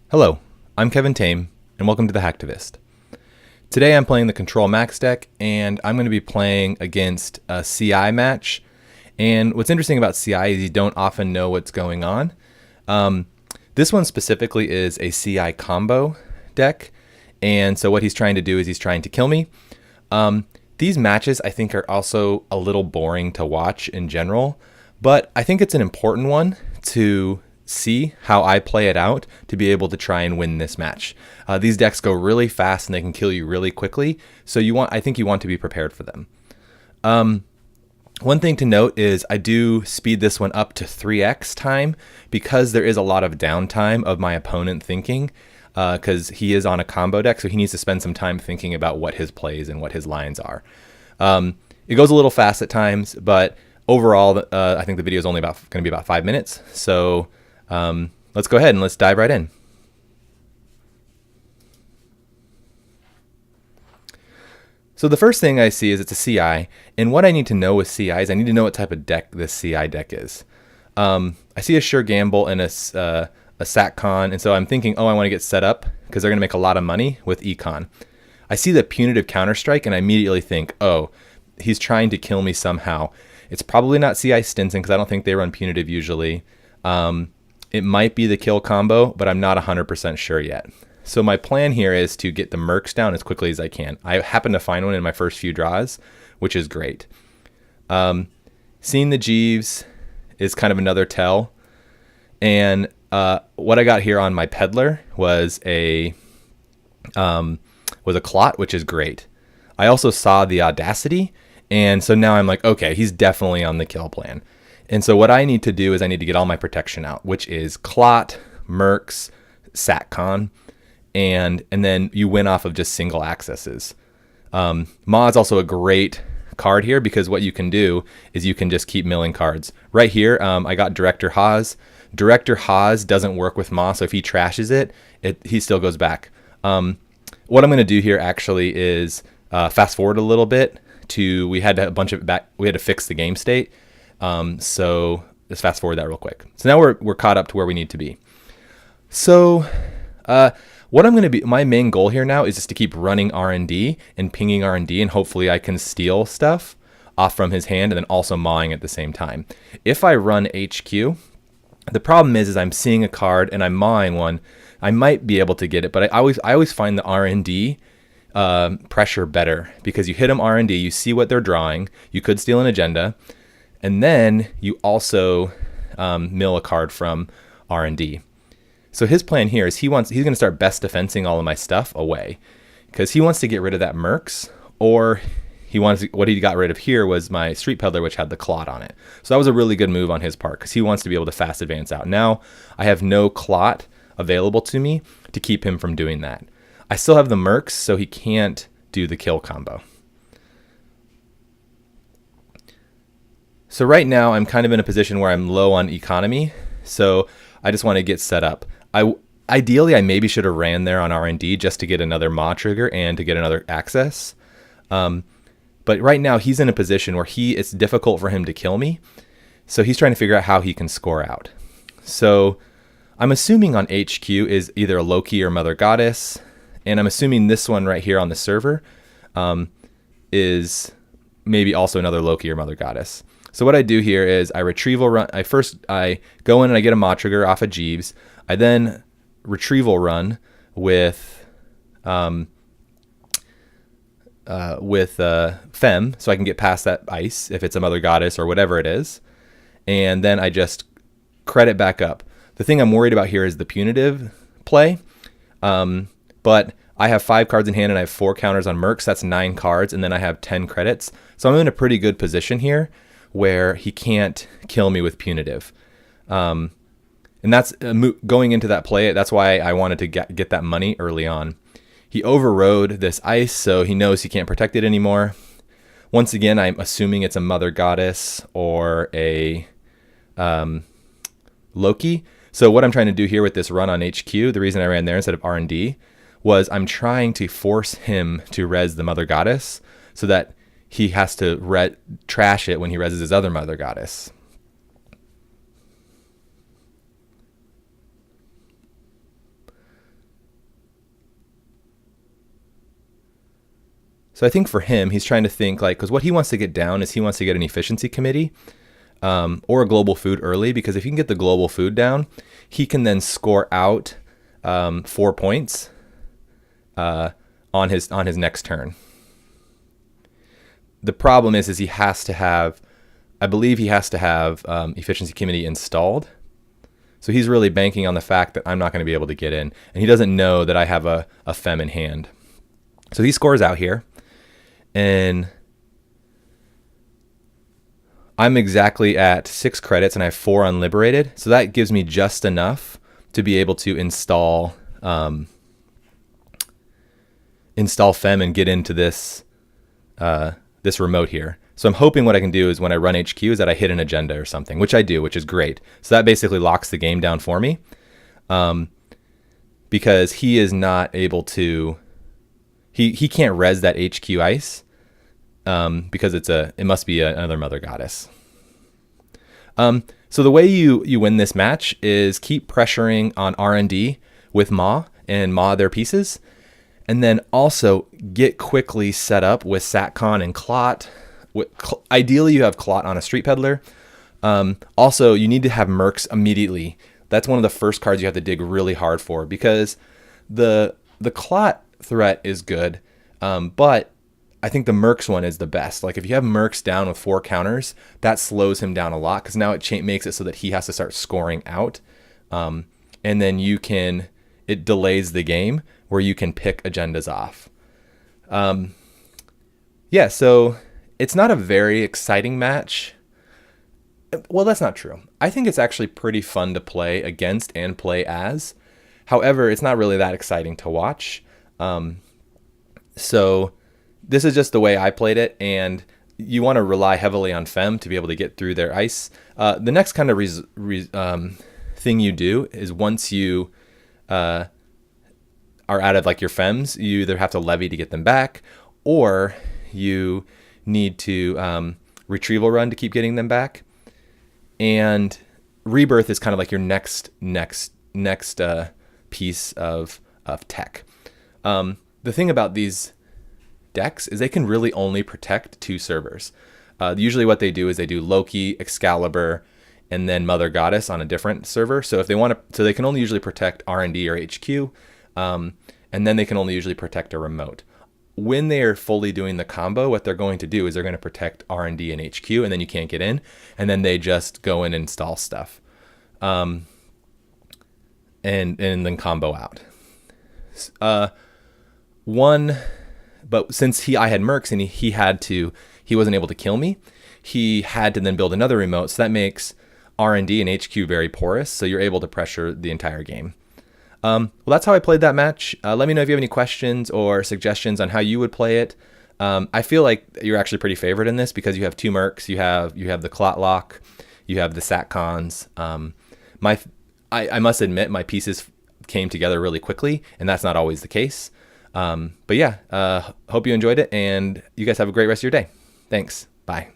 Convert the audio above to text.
Hello, I'm Kevin Tame, and welcome to the Hacktivist. Today I'm playing the Control Max deck, and I'm going to be playing against a CI match. And what's interesting about CI is you don't often know what's going on. This one specifically is a CI combo deck, and so what he's trying to do is he's trying to kill me. These matches I think are also a little boring to watch in general, but I think it's an important one to see how I play it out to be able to try and win this match. These decks go really fast and they can kill you really quickly, so I think you want to be prepared for them. One thing to note is I do speed this one up to 3x time because there is a lot of downtime of my opponent thinking, because he is on a combo deck, so he needs to spend some time thinking about what his plays and what his lines are. It goes a little fast at times, but overall, I think the video is only going to be about 5 minutes. So let's go ahead and let's dive right in. So the first thing I see is it's a CI, and what I need to know with CI is I need to know what type of deck this CI deck is. I see a Sure Gamble and a SatCon, and so I'm thinking, oh, I want to get set up because they're going to make a lot of money with Econ. I see the Punitive Counterstrike, and I immediately think, oh, he's trying to kill me somehow. It's probably not CI Stinson because I don't think they run Punitive usually. It might be the kill combo, but I'm not 100% sure yet. So my plan here is to get the Mercs down as quickly as I can. I happen to find one in my first few draws, which is great. Seeing the Jeeves is kind of another tell. And what I got here on my Peddler was a Clot, which is great. I also saw the Audacity, and so now I'm like, okay, he's definitely on the kill plan. And so what I need to do is I need to get all my protection out, which is Clot, Mercs, SatCon, and then you win off of just single accesses. Ma is also a great card here because what you can do is you can just keep milling cards. Right here, I got Director Haas. Director Haas doesn't work with Ma, so if he trashes it, he still goes back. What I'm going to do here actually is fast forward a little bit to we had to fix the game state. So let's fast forward that real quick. So now we're caught up to where we need to be. So what I'm going to be, my main goal here now is just to keep running R&D and pinging R&D, and hopefully I can steal stuff off from his hand and then also mawing at the same time. If I run HQ, the problem is I'm seeing a card and I'm mawing one. I might be able to get it, but I always find the R&D pressure better because you hit them R&D, you see what they're drawing, you could steal an agenda, and then you also mill a card from R&D. So his plan here is he's going to start best defensing all of my stuff away because he wants to get rid of that Mercs, or what he got rid of here was my Street Peddler, which had the Clot on it. So that was a really good move on his part because he wants to be able to fast advance out. Now I have no Clot available to me to keep him from doing that. I still have the Mercs, so he can't do the kill combo. So right now I'm kind of in a position where I'm low on economy, so I just want to get set up. Ideally, I maybe should have ran there on R&D just to get another Maw trigger and to get another access. But right now he's in a position where it's difficult for him to kill me, so he's trying to figure out how he can score out. So I'm assuming on HQ is either a Loki or Mother Goddess, and I'm assuming this one right here on the server is maybe also another Loki or Mother Goddess. So what I do here is I retrieval run. I go in and I get a Maw trigger off of Jeeves. I then retrieval run with Fem, so I can get past that ice if it's a Mother Goddess or whatever it is, and then I just credit back up. The thing I'm worried about here is the punitive play, but I have 5 cards in hand and I have 4 counters on Mercs. That's 9 cards, and then I have 10 credits. So I'm in a pretty good position here where he can't kill me with punitive. And that's going into that play. That's why I wanted to get that money early on. He overrode this ice, so he knows he can't protect it anymore. Once again, I'm assuming it's a Mother Goddess or a Loki. So what I'm trying to do here with this run on HQ, the reason I ran there instead of R&D, was I'm trying to force him to res the Mother Goddess so that he has to trash it when he reses his other Mother Goddess. So I think for him, he's trying to think like, because what he wants to get down is he wants to get an efficiency committee or a global food early, because if he can get the global food down, he can then score out 4 points on his next turn. The problem is he has to have, I believe he has to have efficiency committee installed. So he's really banking on the fact that I'm not going to be able to get in, and he doesn't know that I have a fem in hand. So he scores out here, and I'm exactly at 6 credits, and I have 4 unliberated. So that gives me just enough to be able to install fem and get into this this remote here. So I'm hoping what I can do is when I run HQ is that I hit an agenda or something, which I do, which is great. So that basically locks the game down for me, because he is not able to. He can't res that HQ ice because it must be another mother goddess. So the way you win this match is keep pressuring on R&D with Ma and Ma their pieces, and then also get quickly set up with Satcon and Clot. Ideally, you have Clot on a Street Peddler. Also, you need to have Mercs immediately. That's one of the first cards you have to dig really hard for, because the Clot threat is good, but I think the Mercs one is the best. Like if you have Mercs down with 4 counters, that slows him down a lot, because now it makes it so that he has to start scoring out, and then it delays the game where you can pick agendas off. Yeah, so it's not a very exciting match. Well, that's not true. I think it's actually pretty fun to play against and play as. However, it's not really that exciting to watch. So this is just the way I played it, and you want to rely heavily on Fem to be able to get through their ice. The next kind of thing you do is once you are out of like your Fems, you either have to levy to get them back, or you need to retrieval run to keep getting them back. And Rebirth is kind of like your next piece of tech. The thing about these decks is they can really only protect 2 servers. Usually what they do is they do Loki, Excalibur, and then Mother Goddess on a different server. So if they want to, so they can only usually protect R&D or HQ, and then they can only usually protect a remote. When they are fully doing the combo, what they're going to do is they're going to protect R&D and HQ, and then you can't get in, and then they just go in and install stuff, and then combo out. But since I had Mercs and he wasn't able to kill me, he had to then build another remote, so that makes R&D and HQ very porous, so you're able to pressure the entire game. Well, that's how I played that match. Let me know if you have any questions or suggestions on how you would play it. I feel like you're actually pretty favored in this because you have 2 Mercs, you have the Clot Lock, you have the Satcons. I must admit my pieces came together really quickly, and that's not always the case. But yeah, hope you enjoyed it, and you guys have a great rest of your day. Thanks. Bye.